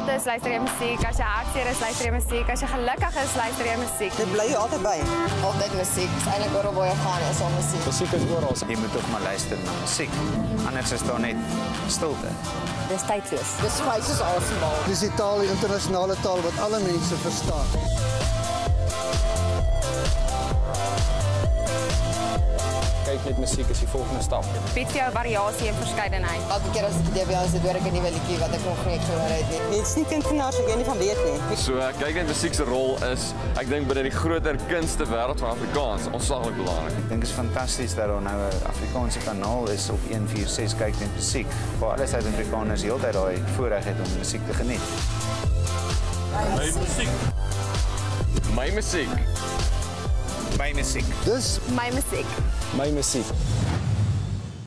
laat is, luister jy musiek. As jy hartseer is, luister jy musiek. As jy gelukkig is, luister jy musiek. Dit bly jy altyd by. Altyd musiek. Dis eintlik oral waar jy gaan is al musiek. Musiek is oral. Jy moet ook maar luister na musiek. Anders is daar net stilte. Dis tydloos. Dis vry soos asemhaal. Dis die taal, die internasionale taal wat alle mense verstaan. Kyk net musiek is die volgende stap. Bied vir jou variasie en verskeidenheid. Elke keer as ek die DBA sit, hoor ek 'n nuwe liedjie wat ek nog nie gehoor het nie. Dit is nie kunstenaars wat jy nie van weet nie. So kyk net musiek se rol is, ek dink binne die groter kunste wêreld van Afrikaans, ontsaglik belangrik. Ek dink dit is fantasties dat daar nou 'n Afrikaanse kanaal is op 146 kyk net musiek. Waar alle Suid-Afrikaners heeltyd daai voorreg het om musiek te geniet. My musiek. My musiek. My musiek. Dus My musiek. My musiek.